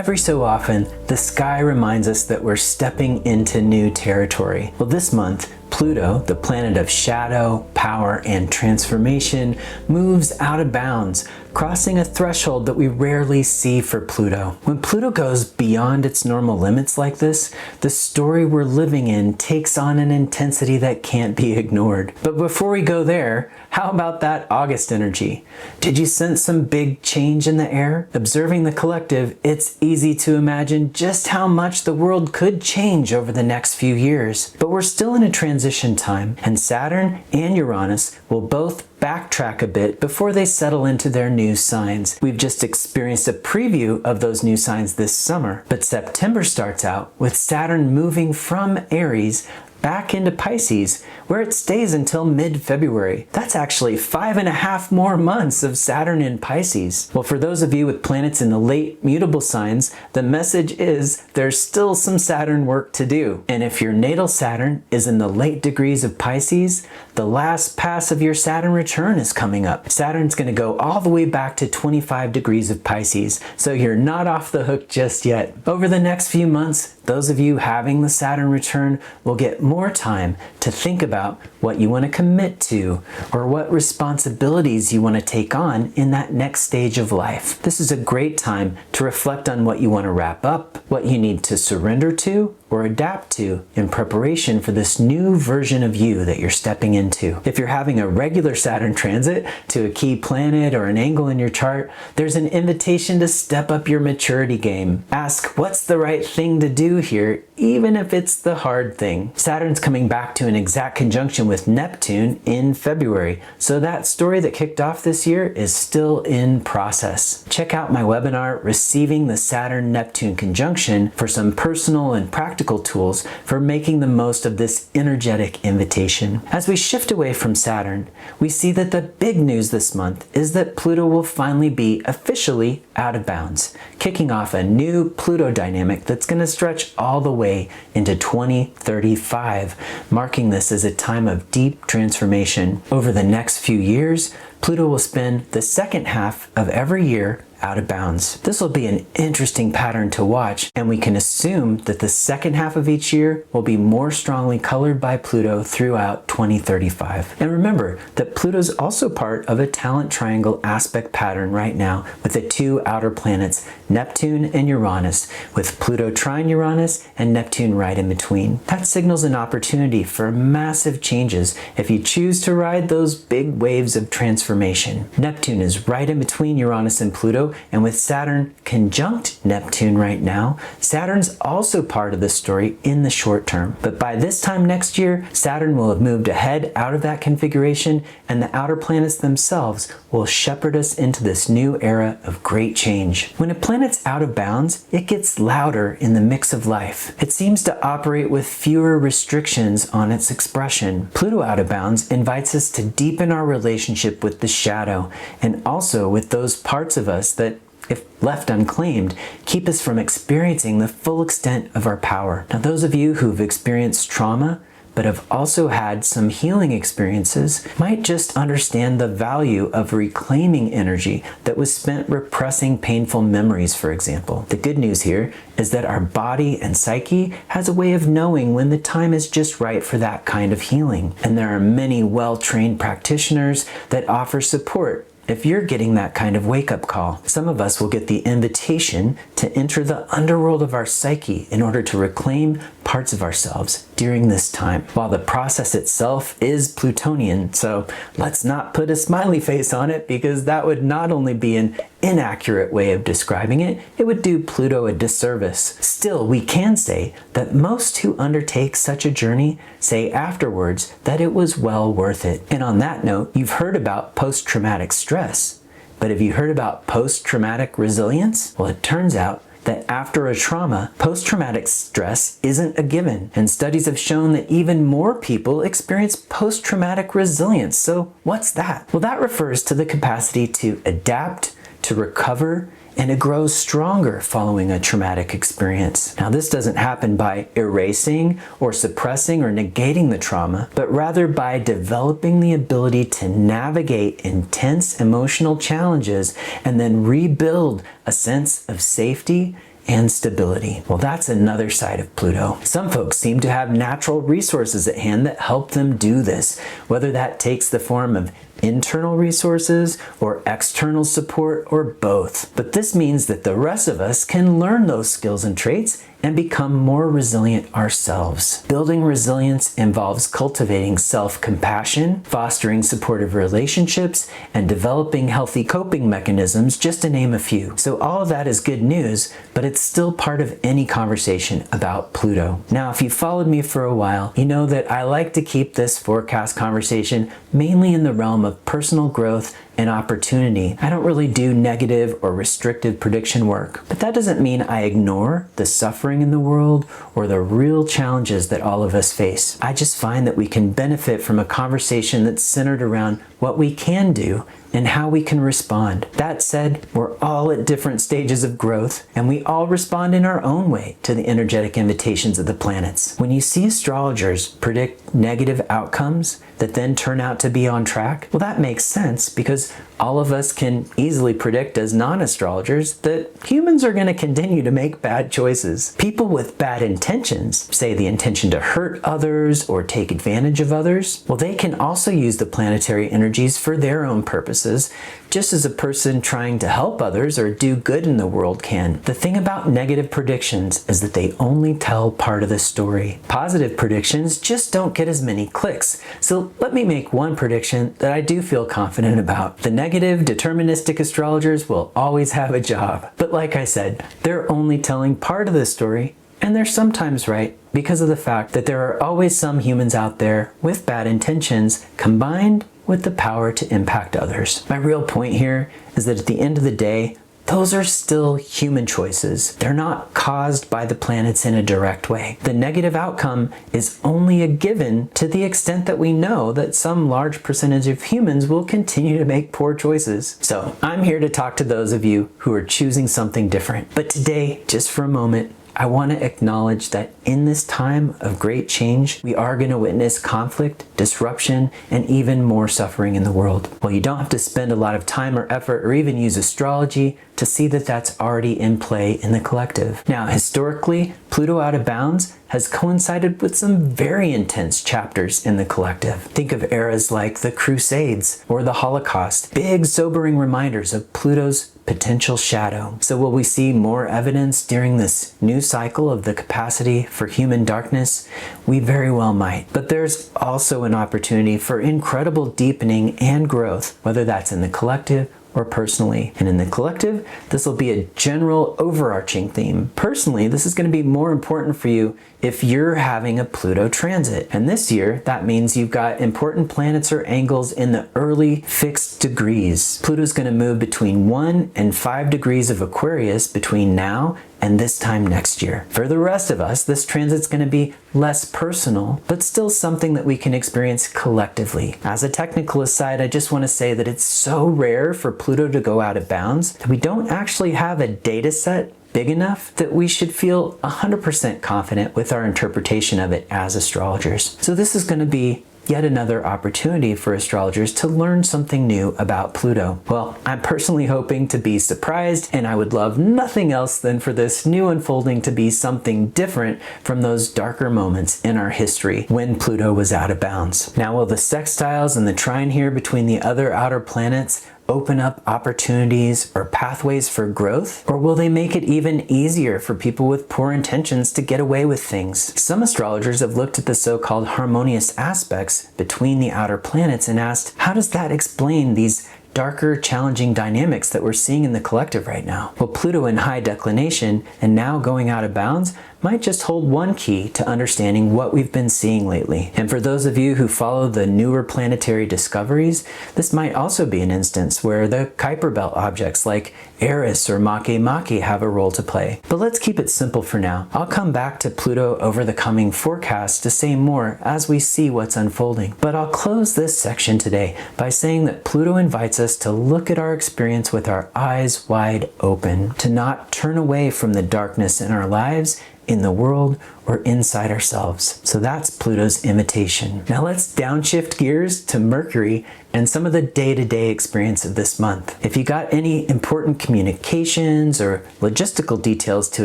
Every so often, the sky reminds us that we're stepping into new territory. Well, this month, Pluto, the planet of shadow, power, and transformation, moves out of bounds, crossing a threshold that we rarely see for Pluto. When Pluto goes beyond its normal limits like this, the story we're living in takes on an intensity that can't be ignored. But before we go there, how about that August energy? Did you sense some big change in the air? Observing the collective, it's easy to imagine just how much the world could change over the next few years. But we're still in a transition time, and Saturn and Uranus will both backtrack a bit before they settle into their new signs. We've just experienced a preview of those new signs this summer, but September starts out with Saturn moving from Aries back into Pisces, where it stays until mid-February. That's actually 5.5 more months of Saturn in Pisces. Well, for those of you with planets in the late mutable signs, the message is there's still some Saturn work to do. And if your natal Saturn is in the late degrees of Pisces, the last pass of your Saturn return is coming up. Saturn's going to go all the way back to 25 degrees of Pisces, so you're not off the hook just yet. Over the next few months, those of you having the Saturn return will get more time to think about what you want to commit to or what responsibilities you want to take on in that next stage of life. This is a great time to reflect on what you want to wrap up, what you need to surrender to or adapt to in preparation for this new version of you that you're stepping into. If you're having a regular Saturn transit to a key planet or an angle in your chart, there's an invitation to step up your maturity game. Ask what's the right thing to do here, even if it's the hard thing. Saturn's coming back to an exact conjunction with Neptune in February, so that story that kicked off this year is still in process. Check out my webinar, Receiving the Saturn-Neptune Conjunction, for some personal and practical tools for making the most of this energetic invitation. As we shift away from Saturn, we see that the big news this month is that Pluto will finally be officially out of bounds, kicking off a new Pluto dynamic that's going to stretch all the way into 2035, marking this as a time of deep transformation. Over the next few years, Pluto will spend the second half of every year out of bounds. This will be an interesting pattern to watch, and we can assume that the second half of each year will be more strongly colored by Pluto throughout 2035. And remember that Pluto's also part of a talent triangle aspect pattern right now with the two outer planets, Neptune and Uranus, with Pluto trine Uranus and Neptune right in between. That signals an opportunity for massive changes if you choose to ride those big waves of transformation. Neptune is right in between Uranus and Pluto, and with Saturn conjunct Neptune right now, Saturn's also part of the story in the short term. But by this time next year, Saturn will have moved ahead out of that configuration, and the outer planets themselves will shepherd us into this new era of great change. When a planet's out of bounds, it gets louder in the mix of life. It seems to operate with fewer restrictions on its expression. Pluto out of bounds invites us to deepen our relationship with the shadow, and also with those parts of us that, if left unclaimed, keep us from experiencing the full extent of our power. Now, those of you who've experienced trauma but have also had some healing experiences might just understand the value of reclaiming energy that was spent repressing painful memories, for example. The good news here is that our body and psyche has a way of knowing when the time is just right for that kind of healing. And there are many well-trained practitioners that offer support if you're getting that kind of wake-up call. Some of us will get the invitation to enter the underworld of our psyche in order to reclaim parts of ourselves during this time. While the process itself is Plutonian, so let's not put a smiley face on it, because that would not only be an inaccurate way of describing it, it would do Pluto a disservice. Still, we can say that most who undertake such a journey say afterwards that it was well worth it. And on that note, you've heard about post-traumatic stress, but have you heard about post-traumatic resilience? Well, it turns out that after a trauma, post-traumatic stress isn't a given, and studies have shown that even more people experience post-traumatic resilience. So what's that? Well, that refers to the capacity to adapt, to recover, and to grow stronger following a traumatic experience. Now, this doesn't happen by erasing or suppressing or negating the trauma, but rather by developing the ability to navigate intense emotional challenges and then rebuild a sense of safety and stability. Well, that's another side of Pluto. Some folks seem to have natural resources at hand that help them do this, whether that takes the form of internal resources or external support or both. But this means that the rest of us can learn those skills and traits and become more resilient ourselves. Building resilience involves cultivating self-compassion, fostering supportive relationships, and developing healthy coping mechanisms, just to name a few. So all of that is good news, but it's still part of any conversation about Pluto. Now, if you've followed me for a while, you know that I like to keep this forecast conversation mainly in the realm of personal growth and opportunity. I don't really do negative or restrictive prediction work, but that doesn't mean I ignore the suffering in the world or the real challenges that all of us face. I just find that we can benefit from a conversation that's centered around what we can do and how we can respond. That said, we're all at different stages of growth, and we all respond in our own way to the energetic invitations of the planets. When you see astrologers predict negative outcomes that then turn out to be on track, well, that makes sense because all of us can easily predict as non-astrologers that humans are going to continue to make bad choices. People with bad intentions, say the intention to hurt others or take advantage of others, well, they can also use the planetary energies for their own purposes, just as a person trying to help others or do good in the world can. The thing about negative predictions is that they only tell part of the story. Positive predictions just don't get as many clicks. So let me make one prediction that I do feel confident about. The negative deterministic astrologers will always have a job. But like I said, they're only telling part of the story, and they're sometimes right because of the fact that there are always some humans out there with bad intentions combined with the power to impact others. My real point here is that at the end of the day, those are still human choices. They're not caused by the planets in a direct way. The negative outcome is only a given to the extent that we know that some large percentage of humans will continue to make poor choices. So I'm here to talk to those of you who are choosing something different. But today, just for a moment, I want to acknowledge that in this time of great change, we are going to witness conflict, disruption, and even more suffering in the world. Well, you don't have to spend a lot of time or effort or even use astrology to see that that's already in play in the collective. Now, historically, Pluto out of bounds has coincided with some very intense chapters in the collective. Think of eras like the Crusades or the Holocaust, big sobering reminders of Pluto's potential shadow. So will we see more evidence during this new cycle of the capacity for human darkness? We very well might. But there's also an opportunity for incredible deepening and growth, whether that's in the collective or personally. And in the collective, this will be a general overarching theme. Personally, this is going to be more important for you if you're having a Pluto transit. And this year, that means you've got important planets or angles in the early fixed degrees. Pluto's going to move between 1 and 5 degrees of Aquarius between now and this time next year. For the rest of us, this transit's going to be less personal, but still something that we can experience collectively. As a technical aside, I just want to say that it's so rare for Pluto to go out of bounds that we don't actually have a data set big enough that we should feel 100% confident with our interpretation of it as astrologers. So this is going to be yet another opportunity for astrologers to learn something new about Pluto. Well, I'm personally hoping to be surprised, and I would love nothing else than for this new unfolding to be something different from those darker moments in our history when Pluto was out of bounds. Now, will the sextiles and the trine here between the other outer planets open up opportunities or pathways for growth? Or will they make it even easier for people with poor intentions to get away with things? Some astrologers have looked at the so-called harmonious aspects between the outer planets and asked, how does that explain these darker, challenging dynamics that we're seeing in the collective right now? Well, Pluto in high declination and now going out of bounds might just hold one key to understanding what we've been seeing lately. And for those of you who follow the newer planetary discoveries, this might also be an instance where the Kuiper Belt objects like Eris or Makemake have a role to play. But let's keep it simple for now. I'll come back to Pluto over the coming forecast to say more as we see what's unfolding. But I'll close this section today by saying that Pluto invites us to look at our experience with our eyes wide open, to not turn away from the darkness in our lives, in the world, or inside ourselves. So that's Pluto's invitation. Now let's downshift gears to Mercury and some of the day-to-day experience of this month. If you got any important communications or logistical details to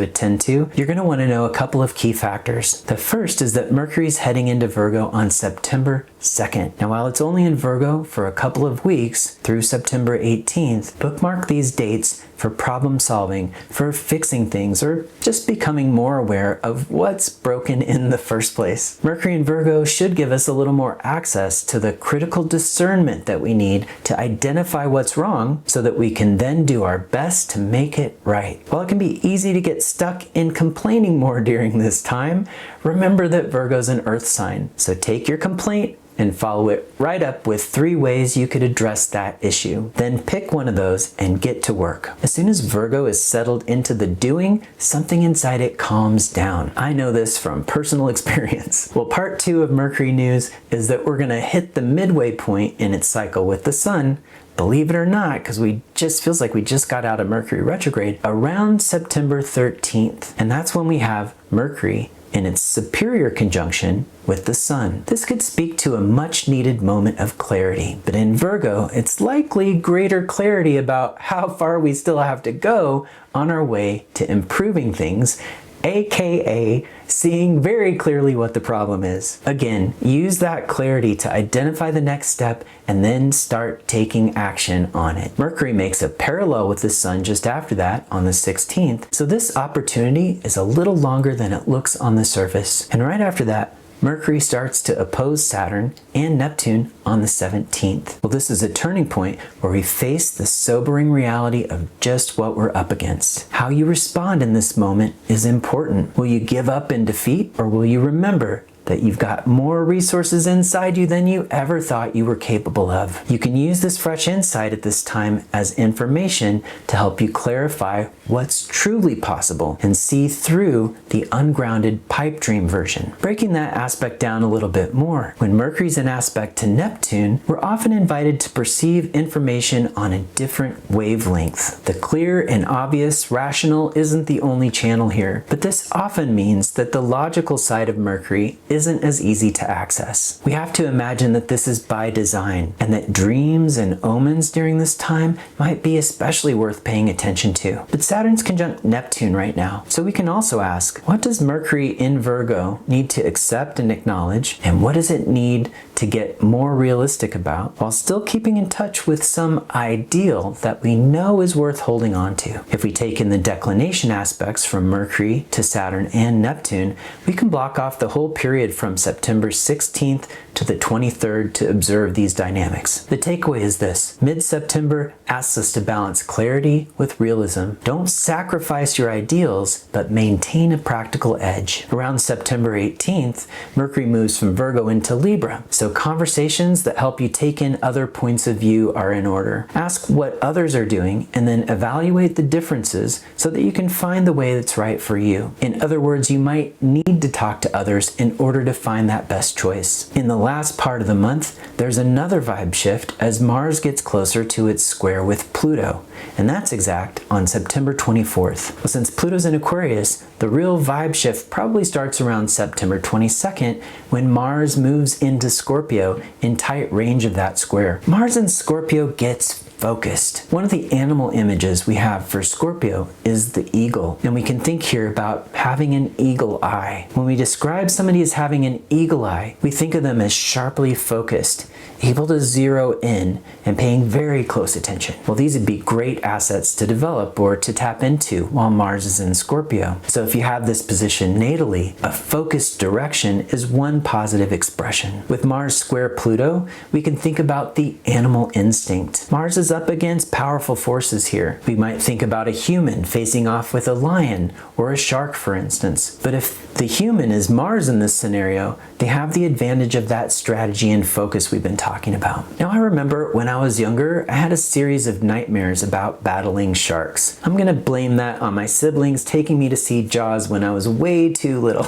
attend to, you're going to want to know a couple of key factors. The first is that Mercury's heading into Virgo on September 2nd. Now, while it's only in Virgo for a couple of weeks through September 18th, bookmark these dates for problem solving, for fixing things, or just becoming more aware of what's broken in the first place. Mercury in Virgo should give us a little more access to the critical discernment that we need to identify what's wrong so that we can then do our best to make it right. While it can be easy to get stuck in complaining more during this time, remember that Virgo's an earth sign. So take your complaint and follow it right up with 3 ways you could address that issue. Then pick one of those and get to work. As soon as Virgo is settled into the doing, something inside it calms down. I know this from personal experience. Well, part 2 of Mercury news is that we're gonna hit the midway point in its cycle with the sun, believe it or not, because we just feels like we just got out of Mercury retrograde, around September 13th. And that's when we have Mercury in its superior conjunction with the sun. This could speak to a much needed moment of clarity. But in Virgo, it's likely greater clarity about how far we still have to go on our way to improving things, aka seeing very clearly what the problem is. Again, use that clarity to identify the next step and then start taking action on it. Mercury makes a parallel with the sun just after that on the 16th, so this opportunity is a little longer than it looks on the surface. And right after that, Mercury starts to oppose Saturn and Neptune on the 17th. Well, this is a turning point where we face the sobering reality of just what we're up against. How you respond in this moment is important. Will you give up in defeat, or will you remember that you've got more resources inside you than you ever thought you were capable of? You can use this fresh insight at this time as information to help you clarify what's truly possible and see through the ungrounded pipe dream version. Breaking that aspect down a little bit more, when Mercury's in aspect to Neptune, we're often invited to perceive information on a different wavelength. The clear and obvious rational isn't the only channel here, but this often means that the logical side of Mercury isn't as easy to access. We have to imagine that this is by design, and that dreams and omens during this time might be especially worth paying attention to. But Saturn's conjunct Neptune right now, so we can also ask, what does Mercury in Virgo need to accept and acknowledge, and what does it need to get more realistic about, while still keeping in touch with some ideal that we know is worth holding on to? If we take in the declination aspects from Mercury to Saturn and Neptune, we can block off the whole period from September 16th to the 23rd to observe these dynamics. The takeaway is this: mid-September asks us to balance clarity with realism. Don't sacrifice your ideals, but maintain a practical edge. Around September 18th, Mercury moves from Virgo into Libra, so conversations that help you take in other points of view are in order. Ask what others are doing and then evaluate the differences so that you can find the way that's right for you. In other words, you might need to talk to others in order to find that best choice. In the last part of the month, there's another vibe shift as Mars gets closer to its square with Pluto, and that's exact on September 24th. Well, since Pluto's in Aquarius, the real vibe shift probably starts around September 22nd when Mars moves into Scorpio in tight range of that square. Mars in Scorpio gets focused. One of the animal images we have for Scorpio is the eagle, and we can think here about having an eagle eye. When we describe somebody as having an eagle eye, we think of them as sharply focused, able to zero in and paying very close attention. Well, these would be great assets to develop or to tap into while Mars is in Scorpio. So if you have this position natally, a focused direction is one positive expression. With Mars square Pluto, we can think about the animal instinct. Mars is up against powerful forces here. We might think about a human facing off with a lion or a shark, for instance. But if the human is Mars in this scenario, they have the advantage of that strategy and focus we've been talking about. Now, I remember when I was younger, I had a series of nightmares about battling sharks. I'm gonna blame that on my siblings taking me to see Jaws when I was way too little.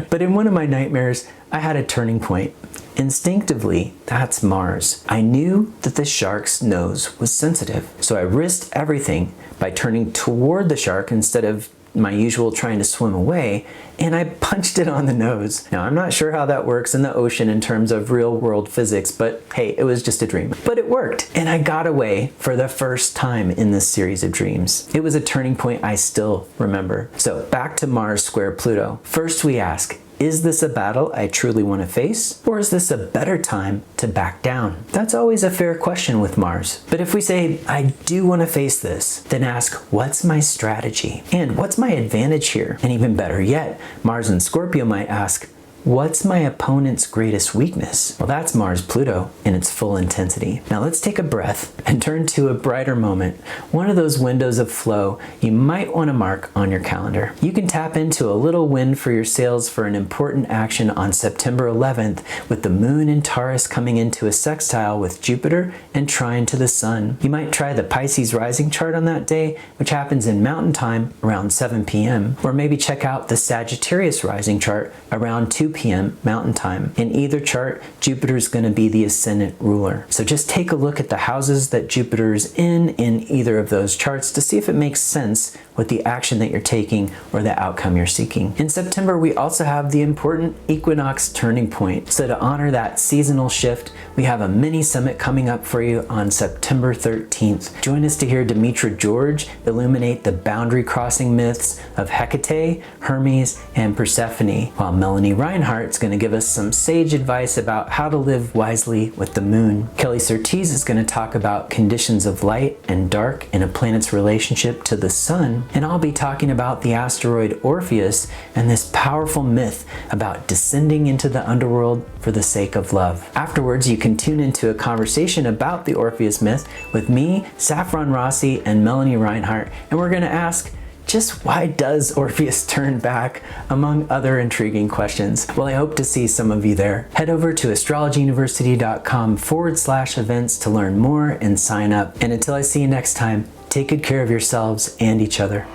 But in one of my nightmares, I had a turning point. Instinctively, that's Mars. I knew that the shark's nose was sensitive, so I risked everything by turning toward the shark instead of my usual trying to swim away, and I punched it on the nose. Now, I'm not sure how that works in the ocean in terms of real world physics, but hey, it was just a dream. But it worked, and I got away for the first time in this series of dreams. It was a turning point I still remember. So back to Mars square Pluto. First we ask, is this a battle I truly want to face? Or is this a better time to back down? That's always a fair question with Mars. But if we say, I do want to face this, then ask, what's my strategy? And what's my advantage here? And even better yet, Mars and Scorpio might ask, what's my opponent's greatest weakness? Well, that's Mars-Pluto in its full intensity. Now let's take a breath and turn to a brighter moment, one of those windows of flow you might want to mark on your calendar. You can tap into a little win for your sails for an important action on September 11th with the moon in Taurus coming into a sextile with Jupiter and trine to the sun. You might try the Pisces rising chart on that day, which happens in Mountain Time around 7 p.m. Or maybe check out the Sagittarius rising chart around 2 p.m. Mountain Time. In either chart, Jupiter is going to be the ascendant ruler. So just take a look at the houses that Jupiter is in either of those charts to see if it makes sense with the action that you're taking or the outcome you're seeking. In September, we also have the important equinox turning point. So to honor that seasonal shift, we have a mini summit coming up for you on September 13th. Join us to hear Demetra George illuminate the boundary crossing myths of Hecate, Hermes, and Persephone, while Melanie Reinhardt is going to give us some sage advice about how to live wisely with the moon. Kelly Surtees is going to talk about conditions of light and dark in a planet's relationship to the sun, and I'll be talking about the asteroid Orpheus and this powerful myth about descending into the underworld for the sake of love. Afterwards, you can tune into a conversation about the Orpheus myth with me, Saffron Rossi, and Melanie Reinhardt, and we're going to ask, just why does Orpheus turn back, among other intriguing questions? Well, I hope to see some of you there. Head over to astrologyuniversity.com/events to learn more and sign up. And until I see you next time, take good care of yourselves and each other.